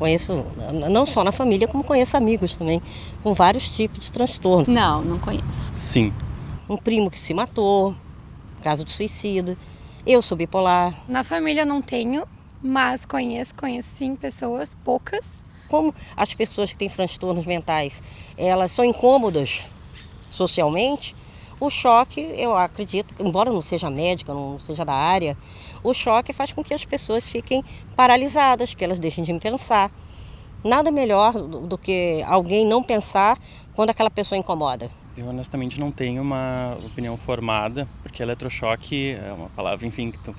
conheço, não só na família, como conheço amigos também, com vários tipos de transtorno. Não, não conheço. Sim. Um primo que se matou, caso de suicídio. Eu sou bipolar. Na família não tenho, mas conheço sim pessoas, poucas. Como as pessoas que têm transtornos mentais, elas são incômodas socialmente, o choque, eu acredito, embora eu não seja médica, não seja da área, o choque faz com que as pessoas fiquem paralisadas, que elas deixem de pensar. Nada melhor do que alguém não pensar quando aquela pessoa incomoda. Eu honestamente não tenho uma opinião formada, porque eletrochoque é uma palavra, enfim, que tu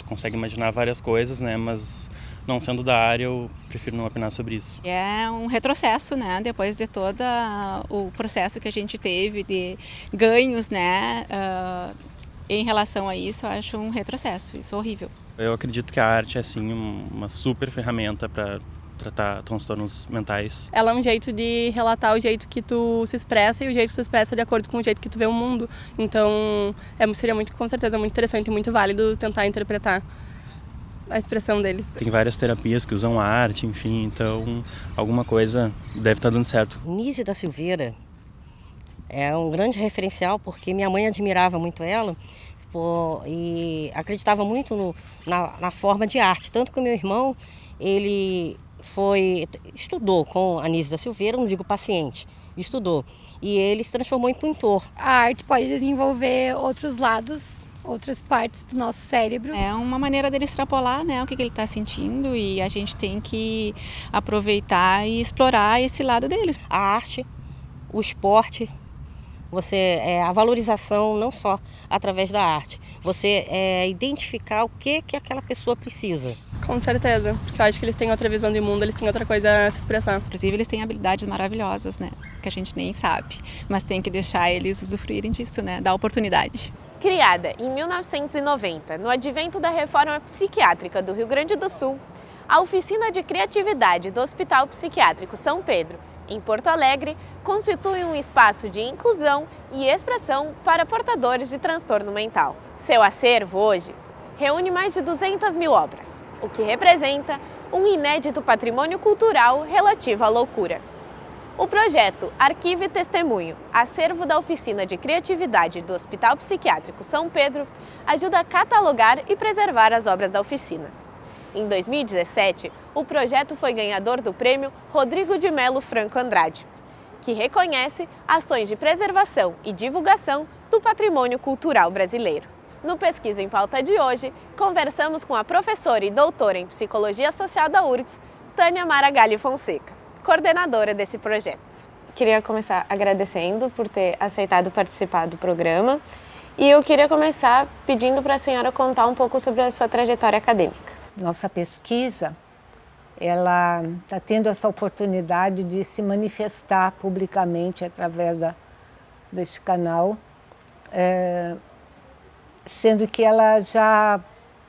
consegue imaginar várias coisas, né? Mas não sendo da área, eu prefiro não opinar sobre isso. É um retrocesso, né? Depois de todo o processo que a gente teve de ganhos, né? Em relação a isso, eu acho um retrocesso, isso é horrível. Eu acredito que a arte é, sim, uma super ferramenta para tratar transtornos mentais. Ela é um jeito de relatar o jeito que tu se expressa e o jeito que tu se expressa de acordo com o jeito que tu vê o mundo. Então, seria muito, com certeza, muito interessante e muito válido tentar interpretar a expressão deles. Tem várias terapias que usam a arte, enfim, então alguma coisa deve estar dando certo. Nise da Silveira é um grande referencial porque minha mãe admirava muito ela e acreditava muito na forma de arte. Tanto que o meu irmão, ele estudou com a Nise da Silveira, não digo paciente, estudou. E ele se transformou em pintor. A arte pode desenvolver outros lados, outras partes do nosso cérebro. É uma maneira dele extrapolar, né, o que ele está sentindo, e a gente tem que aproveitar e explorar esse lado deles. A arte, o esporte, a valorização não só através da arte, você identificar o que aquela pessoa precisa. Com certeza, porque eu acho que eles têm outra visão de mundo, eles têm outra coisa a se expressar. Inclusive eles têm habilidades maravilhosas, né, que a gente nem sabe, mas tem que deixar eles usufruírem disso, né, dar oportunidade. Criada em 1990, no advento da reforma psiquiátrica do Rio Grande do Sul, a Oficina de Criatividade do Hospital Psiquiátrico São Pedro, em Porto Alegre, constitui um espaço de inclusão e expressão para portadores de transtorno mental. Seu acervo hoje reúne mais de 200 mil obras, o que representa um inédito patrimônio cultural relativo à loucura. O projeto Arquivo e Testemunho, acervo da Oficina de Criatividade do Hospital Psiquiátrico São Pedro, ajuda a catalogar e preservar as obras da oficina. Em 2017, o projeto foi ganhador do prêmio Rodrigo de Melo Franco Andrade, que reconhece ações de preservação e divulgação do patrimônio cultural brasileiro. No Pesquisa em Pauta de hoje, conversamos com a professora e doutora em Psicologia Social da URGS, Tânia Maragalho Fonseca, coordenadora desse projeto. Queria começar agradecendo por ter aceitado participar do programa e eu queria começar pedindo para a senhora contar um pouco sobre a sua trajetória acadêmica. Nossa pesquisa, ela está tendo essa oportunidade de se manifestar publicamente através desse canal, sendo que ela já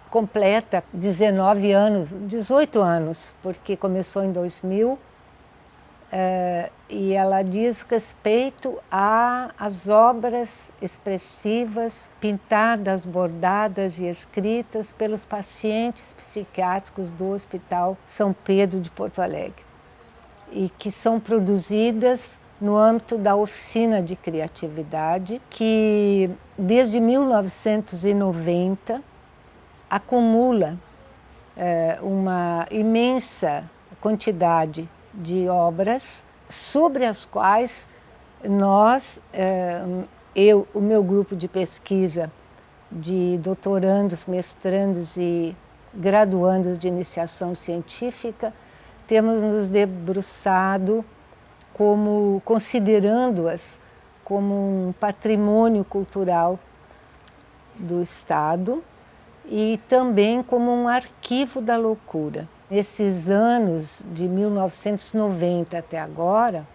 completa 19 anos, 18 anos, porque começou em 2000, e ela diz respeito às obras expressivas, pintadas, bordadas e escritas pelos pacientes psiquiátricos do Hospital São Pedro de Porto Alegre, e que são produzidas no âmbito da Oficina de Criatividade, que desde 1990 acumula uma imensa quantidade de obras sobre as quais nós, o meu grupo de pesquisa de doutorandos, mestrandos e graduandos de iniciação científica, temos nos debruçado considerando-as como um patrimônio cultural do Estado e também como um arquivo da loucura. Nesses anos de 1990 até agora,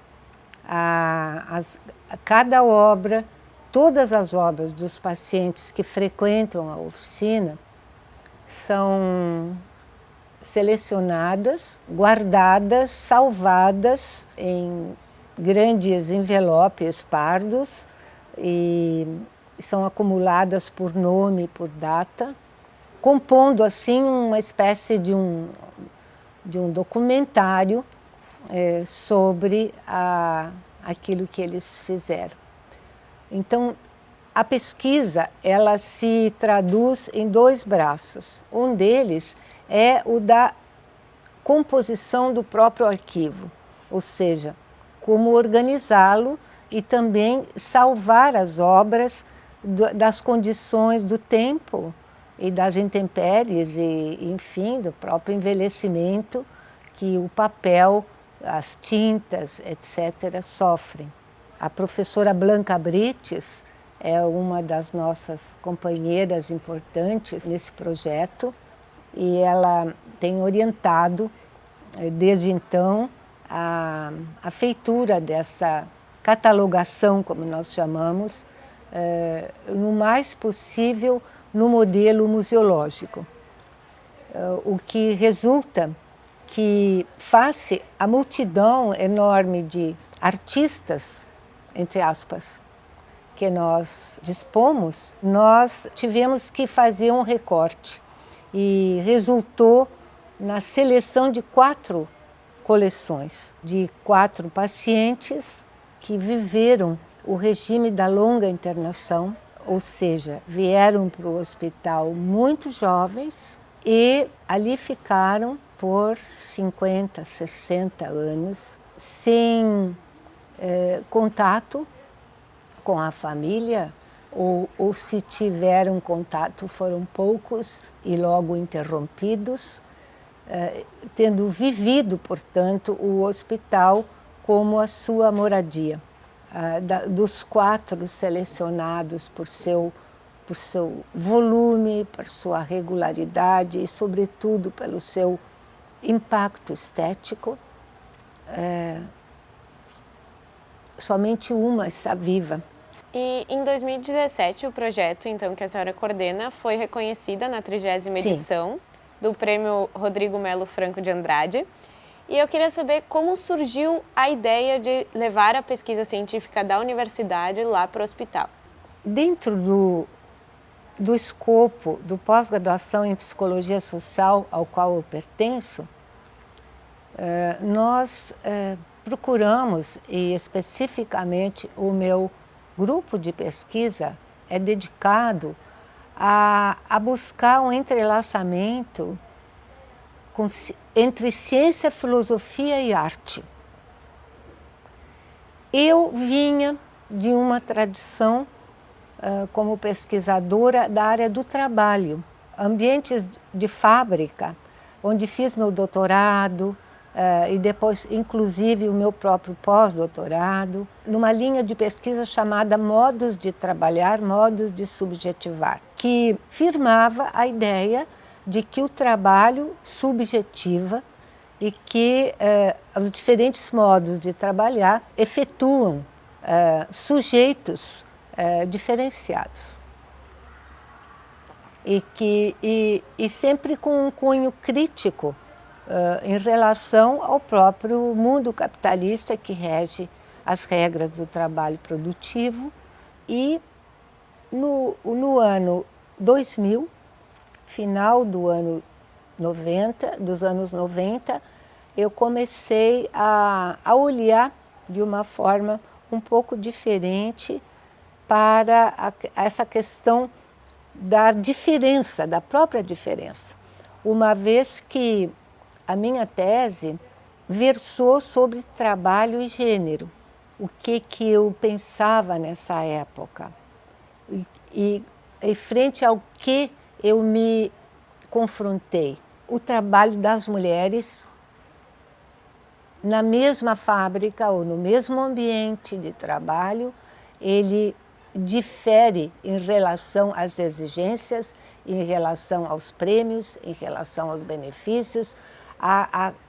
cada obra, todas as obras dos pacientes que frequentam a oficina são selecionadas, guardadas, salvadas em grandes envelopes pardos e são acumuladas por nome, por data, compondo assim uma espécie de de um documentário sobre aquilo que eles fizeram. Então, a pesquisa, ela se traduz em 2 braços. Um deles é o da composição do próprio arquivo, ou seja, como organizá-lo e também salvar as obras das condições do tempo e das intempéries e, enfim, do próprio envelhecimento que o papel, as tintas, etc., sofrem. A professora Blanca Brites é uma das nossas companheiras importantes nesse projeto e ela tem orientado, desde então, a feitura dessa catalogação, como nós chamamos, no mais possível no modelo museológico. O que resulta que, face à multidão enorme de artistas, entre aspas, que nós dispomos, nós tivemos que fazer um recorte e resultou na seleção de 4 coleções, de 4 pacientes que viveram o regime da longa internação, ou seja, vieram para o hospital muito jovens e ali ficaram por 50, 60 anos, sem contato com a família, ou se tiveram contato foram poucos e logo interrompidos, tendo vivido, portanto, o hospital como a sua moradia. Dos 4 selecionados por seu volume, por sua regularidade e, sobretudo, pelo seu impacto estético, somente uma está viva. E em 2017, o projeto, então, que a senhora coordena, foi reconhecida na 30ª edição do Prêmio Rodrigo Melo Franco de Andrade. E eu queria saber como surgiu a ideia de levar a pesquisa científica da universidade lá para o hospital. Dentro do escopo do pós-graduação em Psicologia Social, ao qual eu pertenço, nós procuramos, e especificamente o meu grupo de pesquisa é dedicado a buscar um entrelaçamento entre ciência, filosofia e arte. Eu vinha de uma tradição como pesquisadora da área do trabalho, ambientes de fábrica, onde fiz meu doutorado e depois, inclusive, o meu próprio pós-doutorado, numa linha de pesquisa chamada Modos de Trabalhar, Modos de Subjetivar, que firmava a ideia de que o trabalho subjetiva e que os diferentes modos de trabalhar efetuam sujeitos diferenciados. E sempre com um cunho crítico em relação ao próprio mundo capitalista que rege as regras do trabalho produtivo. E no ano 2000, final do ano 90, dos anos 90, eu comecei a olhar de uma forma um pouco diferente para essa questão da diferença, da própria diferença, uma vez que a minha tese versou sobre trabalho e gênero, o que eu pensava nessa época e frente ao que eu me confrontei. O trabalho das mulheres na mesma fábrica ou no mesmo ambiente de trabalho, ele difere em relação às exigências, em relação aos prêmios, em relação aos benefícios,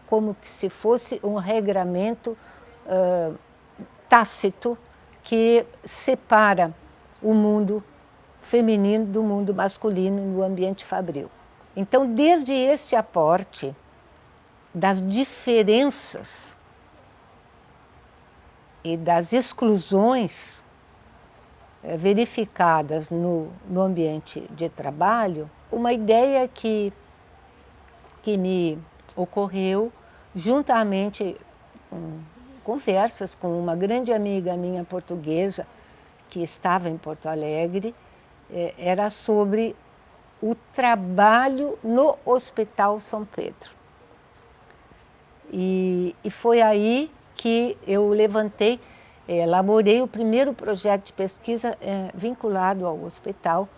como que se fosse um regramento tácito que separa o mundo feminino do mundo masculino no ambiente fabril. Então, desde este aporte das diferenças e das exclusões verificadas no ambiente de trabalho, uma ideia que me ocorreu juntamente com conversas com uma grande amiga minha portuguesa que estava em Porto Alegre, era sobre o trabalho no Hospital São Pedro. E foi aí que eu levantei, elaborei o primeiro projeto de pesquisa vinculado ao hospital,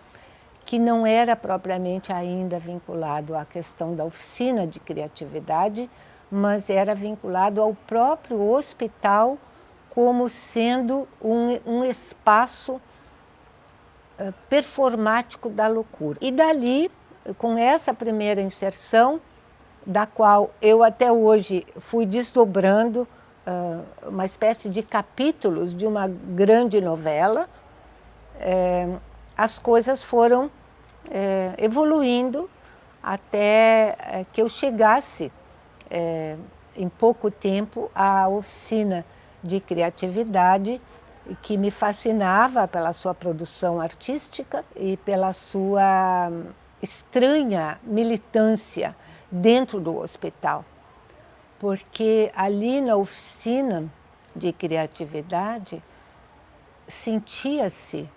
que não era propriamente ainda vinculado à questão da oficina de criatividade, mas era vinculado ao próprio hospital como sendo um espaço performático da loucura. E dali, com essa primeira inserção, da qual eu até hoje fui desdobrando uma espécie de capítulos de uma grande novela, as coisas foram evoluindo até que eu chegasse, em pouco tempo, à oficina de criatividade, que me fascinava pela sua produção artística e pela sua estranha militância dentro do hospital. Porque ali na oficina de criatividade sentia-se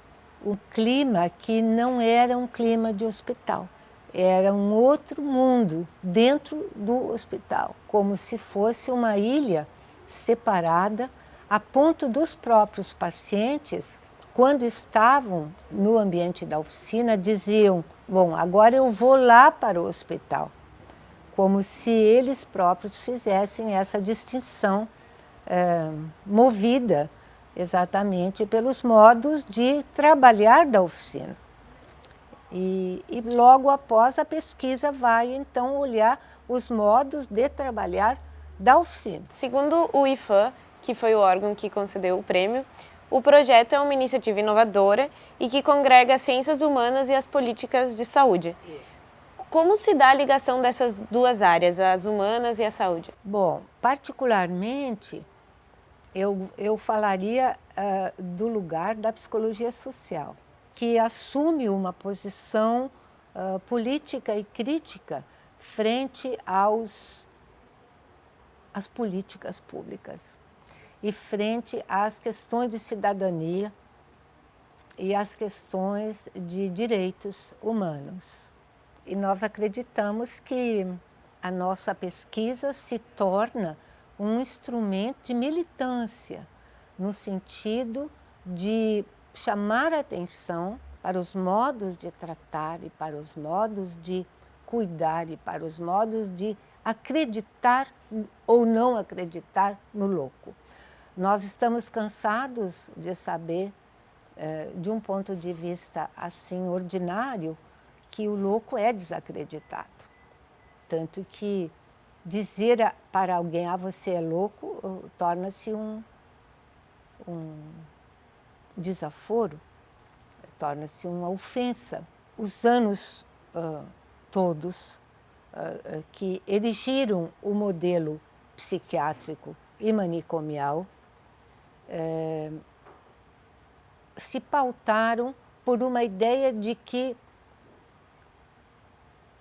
um clima que não era um clima de hospital. Era um outro mundo dentro do hospital, como se fosse uma ilha separada, a ponto dos próprios pacientes, quando estavam no ambiente da oficina, diziam: bom, agora eu vou lá para o hospital, como se eles próprios fizessem essa distinção movida exatamente pelos modos de trabalhar da oficina. E logo após a pesquisa vai então olhar os modos de trabalhar da oficina. Segundo o IFAM, que foi o órgão que concedeu o prêmio, o projeto é uma iniciativa inovadora e que congrega as ciências humanas e as políticas de saúde. Como se dá a ligação dessas duas áreas, as humanas e a saúde? Bom, particularmente, eu falaria do lugar da psicologia social, que assume uma posição política e crítica frente às políticas públicas e frente às questões de cidadania e às questões de direitos humanos. E nós acreditamos que a nossa pesquisa se torna um instrumento de militância, no sentido de chamar a atenção para os modos de tratar e para os modos de cuidar e para os modos de acreditar ou não acreditar no louco. Nós estamos cansados de saber, de um ponto de vista assim ordinário, que o louco é desacreditado. Tanto que dizer para alguém, você é louco, torna-se um desaforo, torna-se uma ofensa. Os anos todos que erigiram o modelo psiquiátrico e manicomial se pautaram por uma ideia de que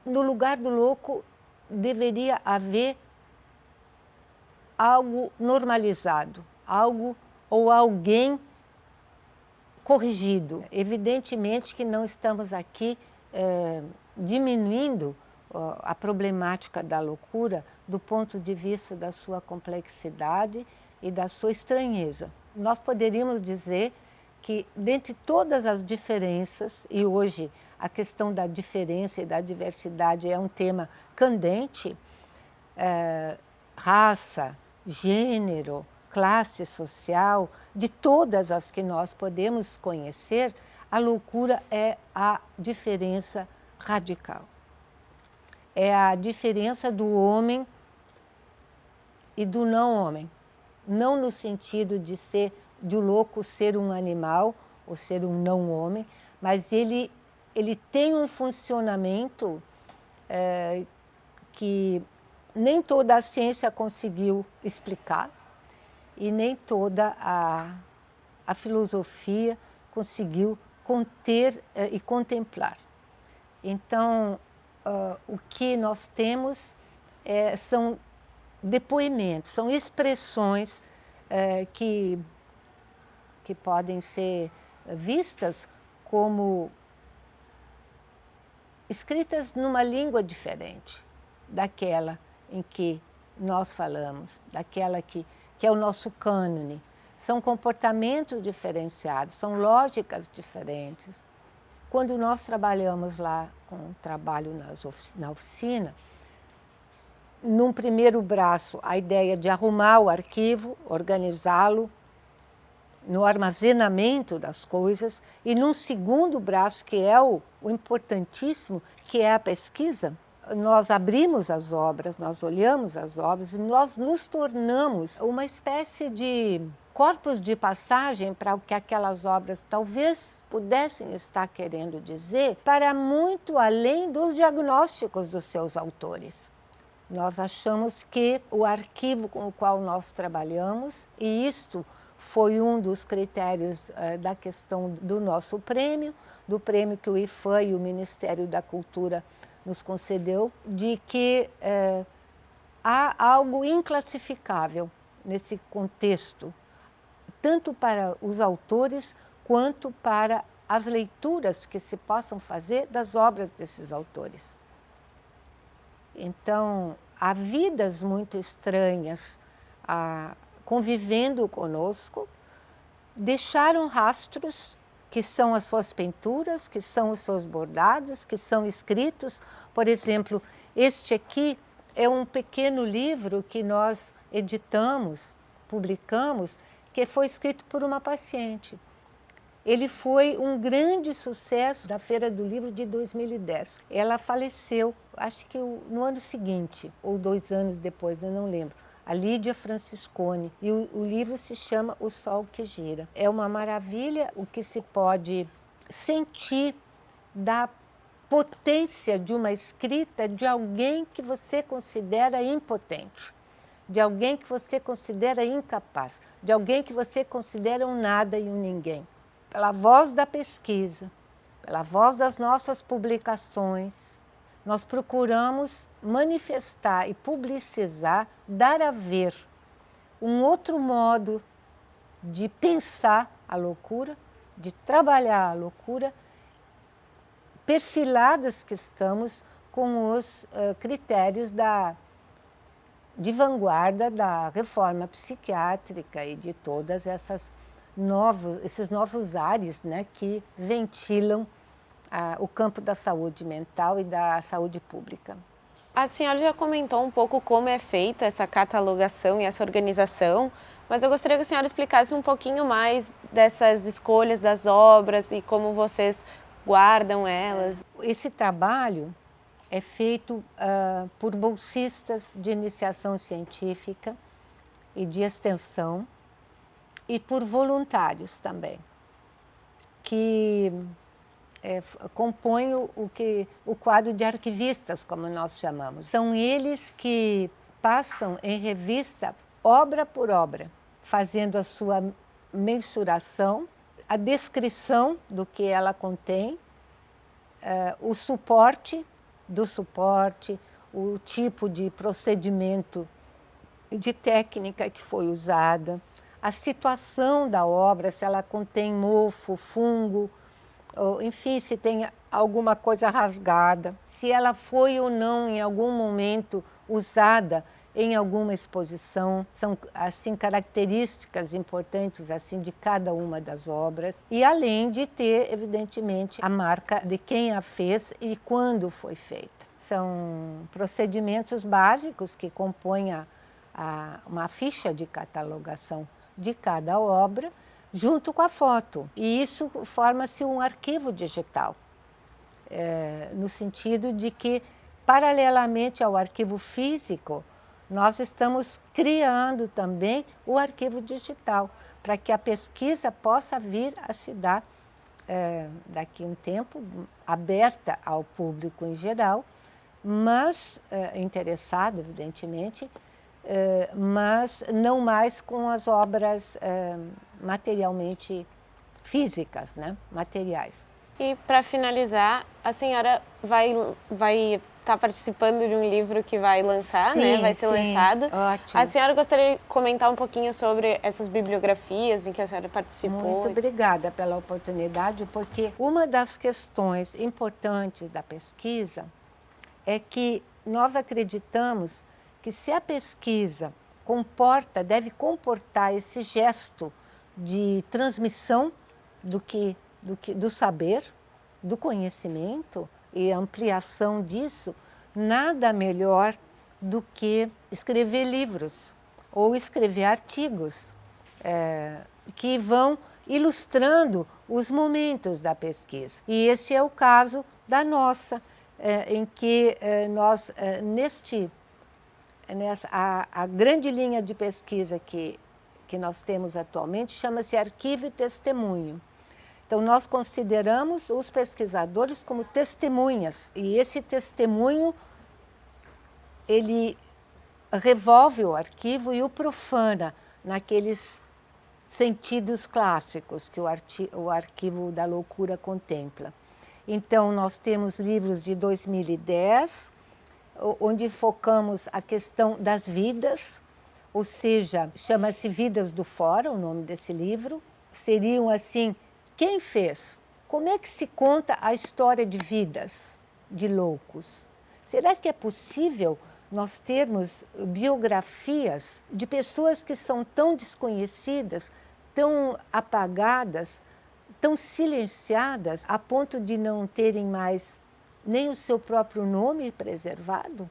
no lugar do louco deveria haver algo normalizado, algo ou alguém corrigido. Evidentemente que não estamos aqui diminuindo a problemática da loucura do ponto de vista da sua complexidade e da sua estranheza. Nós poderíamos dizer que, dentre todas as diferenças, e hoje a questão da diferença e da diversidade é um tema candente, raça, gênero, classe social, de todas as que nós podemos conhecer, a loucura é a diferença radical. É a diferença do homem e do não homem. Não no sentido de o louco ser um animal ou ser um não homem, mas ele tem um funcionamento que nem toda a ciência conseguiu explicar e nem toda a filosofia conseguiu conter e contemplar. Então, o que nós temos são depoimentos, são expressões que podem ser vistas como escritas numa língua diferente daquela em que nós falamos, daquela que é o nosso cânone. São comportamentos diferenciados, são lógicas diferentes. Quando nós trabalhamos lá com o trabalho na oficina, num primeiro braço, a ideia de arrumar o arquivo, organizá-lo, no armazenamento das coisas, e num segundo braço, que é o importantíssimo, que é a pesquisa. Nós abrimos as obras, nós olhamos as obras e nós nos tornamos uma espécie de corpos de passagem para o que aquelas obras talvez pudessem estar querendo dizer, para muito além dos diagnósticos dos seus autores. Nós achamos que o arquivo com o qual nós trabalhamos, e isto foi um dos critérios da questão do nosso prêmio, do prêmio que o IFAM e o Ministério da Cultura nos concedeu, de que há algo inclassificável nesse contexto, tanto para os autores quanto para as leituras que se possam fazer das obras desses autores. Então, há vidas muito estranhas convivendo conosco, deixaram rastros que são as suas pinturas, que são os seus bordados, que são escritos. Por exemplo, este aqui é um pequeno livro que nós editamos, publicamos, que foi escrito por uma paciente. Ele foi um grande sucesso da Feira do Livro de 2010. Ela faleceu, acho que no ano seguinte, ou 2 anos depois, eu não lembro. A Lídia Franciscone, e o livro se chama O Sol que Gira. É uma maravilha o que se pode sentir da potência de uma escrita de alguém que você considera impotente, de alguém que você considera incapaz, de alguém que você considera um nada e um ninguém. Pela voz da pesquisa, pela voz das nossas publicações, nós procuramos manifestar e publicizar, dar a ver um outro modo de pensar a loucura, de trabalhar a loucura, perfiladas que estamos com os critérios de vanguarda da reforma psiquiátrica e de todas esses novos ares, né, que ventilam o campo da saúde mental e da saúde pública. A senhora já comentou um pouco como é feita essa catalogação e essa organização, mas eu gostaria que a senhora explicasse um pouquinho mais dessas escolhas das obras e como vocês guardam elas. Esse trabalho é feito por bolsistas de iniciação científica e de extensão e por voluntários também, que compõem o quadro de arquivistas, como nós chamamos. São eles que passam em revista obra por obra, fazendo a sua mensuração, a descrição do que ela contém, o suporte do suporte, o tipo de procedimento de técnica que foi usada, a situação da obra, se ela contém mofo, fungo, ou, enfim, se tem alguma coisa rasgada, se ela foi ou não em algum momento usada em alguma exposição. São assim características importantes assim de cada uma das obras, e além de ter evidentemente a marca de quem a fez e quando foi feita. São procedimentos básicos que compõem uma ficha de catalogação de cada obra, junto com a foto. E isso forma-se um arquivo digital, no sentido de que, paralelamente ao arquivo físico, nós estamos criando também o arquivo digital, para que a pesquisa possa vir a se dar, daqui a um tempo, aberta ao público em geral, mas interessado, evidentemente, mas não mais com as obras materialmente físicas, né? Materiais. E para finalizar, a senhora vai está participando de um livro que vai lançar, né? Vai ser lançado. Ótimo. A senhora gostaria de comentar um pouquinho sobre essas bibliografias em que a senhora participou? Muito obrigada pela oportunidade, porque uma das questões importantes da pesquisa é que nós acreditamos que se a pesquisa deve comportar esse gesto de transmissão do saber, do conhecimento e ampliação disso, nada melhor do que escrever livros ou escrever artigos que vão ilustrando os momentos da pesquisa. E este é o caso da nossa, em que nós, a grande linha de pesquisa que nós temos atualmente chama-se Arquivo e Testemunho. Então, nós consideramos os pesquisadores como testemunhas, e esse testemunho, ele revolve o arquivo e o profana naqueles sentidos clássicos que o Arquivo da Loucura contempla. Então, nós temos livros de 2010, onde focamos a questão das vidas, ou seja, chama-se Vidas do Fora, o nome desse livro. Seriam assim, quem fez? Como é que se conta a história de vidas de loucos? Será que é possível nós termos biografias de pessoas que são tão desconhecidas, tão apagadas, tão silenciadas, a ponto de não terem mais nem o seu próprio nome preservado?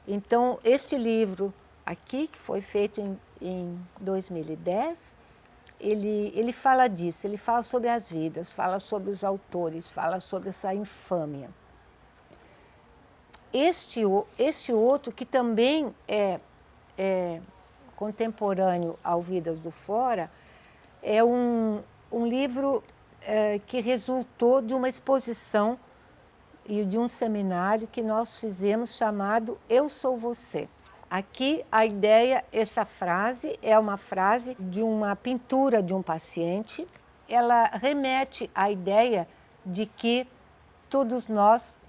Então, este livro aqui, que foi feito em 2010, ele fala disso, ele fala sobre as vidas, fala sobre os autores, fala sobre essa infâmia. Este outro, que também é contemporâneo ao Vidas do Fora, é um livro que resultou de uma exposição e de um seminário que nós fizemos chamado Eu Sou Você. Aqui a ideia, essa frase é uma frase de uma pintura de um paciente. Ela remete à ideia de que todos nós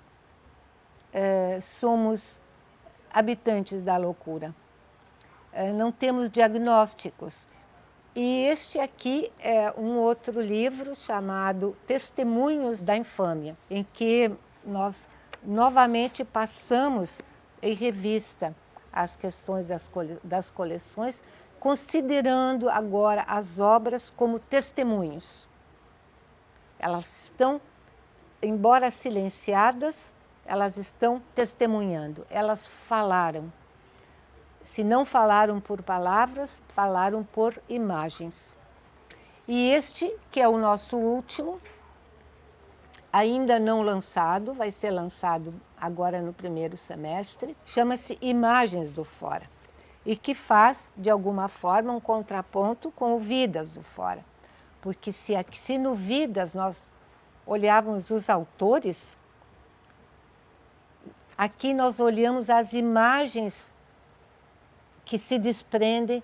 somos habitantes da loucura. Não temos diagnósticos. E este aqui é um outro livro chamado Testemunhos da Infâmia, em que nós novamente passamos em revista as questões das coleções, considerando agora as obras como testemunhos. Elas estão, embora silenciadas, elas estão testemunhando, elas falaram. Se não falaram por palavras, falaram por imagens. E este, que é o nosso último, ainda não lançado, vai ser lançado agora no primeiro semestre, chama-se Imagens do Fora, e que faz, de alguma forma, um contraponto com o Vidas do Fora. Porque se no Vidas nós olhávamos os autores, aqui nós olhamos as imagens que se desprendem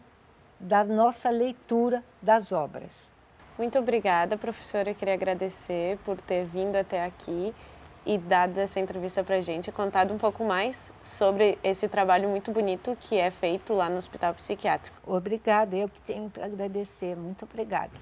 da nossa leitura das obras. Muito obrigada, professora. Eu queria agradecer por ter vindo até aqui e dado essa entrevista para a gente, contado um pouco mais sobre esse trabalho muito bonito que é feito lá no Hospital Psiquiátrico. Obrigada, eu que tenho para agradecer. Muito obrigada.